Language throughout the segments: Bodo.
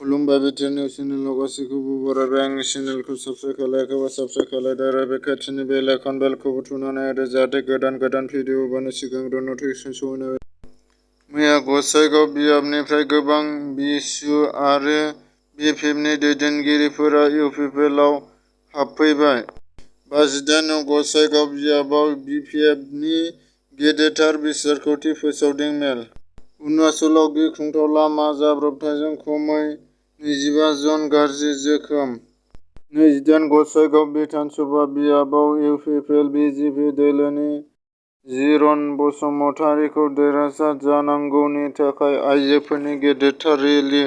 खुलुमबाय बिटिआर निउस चेनेलाव गासैखौबो बरायबाय। आंनि चेनेलखौ साबस्क्राइब खालायाखैबा साबस्क्राइब खालायदो आरो बे खाथिनि बेल आइकन बेलखौबो थुनानै होदो जाहाथे गोदान भिडिअ होबानो सिगांग्रो नटिफिकेसन सहैनो हायो। मैया गसाइगाव बियाबनिफ्राय गोबां बिएसयु आरो बिपिएफनि दैदेनगिरिफोरा इउपिपिएलआव हाबफैबाय। 58 नं गसाइगाव बियाबाव बिपिएफनि गेदेरथार बिसायख'थि फोसावदिं मेल। अरुनाचलाव गिख्रंथाव लामा जाब्रबथायजों खमै 25 जन गाज्रि जोखोम। 28 गसाइगाव बिधान सभा बियाबाव इउपिपिएल बिजेपि दोलोनि जिरन बसुमतारीखौ देरहासार जानांगौनि थाखाय आइजोफोरनि गेदेरथार रेलि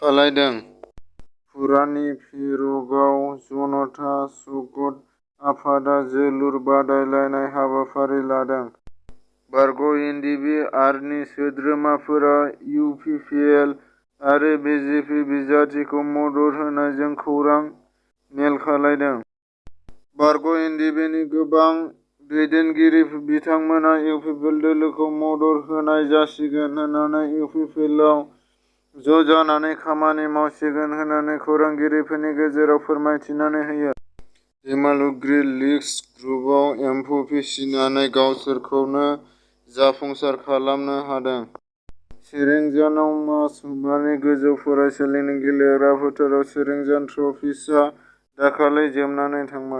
खालायदों। पुरानि पिरगाव जनता संघर्ष आफादआ जोलुर बादायलायनाय हाबाफारि लादों। बारग' एनडिएबि आरनि सोद्रोमाफोरा इउपिपिएल आरो बिजेपि बिजाथिखौ मदद होनायजों खौरां मेल खालायदों। बारग' एनडिएबिनि गोबां दैदेनगिरि बिथांमोना इउपिपिएल दोलोखौ मदद होनाय जासिगोन होननानै इउपिपिएलआव ज' जानानै खामानि मावसिगोन होननानै खौरांगिरिफोरनि गेजेराव फोरमायथिनानै होयो। दैमालु ग्रिल लिंक्स ग्रुपआव एम्फौ फिसिनानै गावसोरखौनो जाफुंसार खालामनो हादों। सेरेंजानआव मासुमारि गोजौ फरायसालिनि गेलेग्रा फोथाराव सेरेंजान ट्रफिसआ दाखालि जोबनानै थांबाय।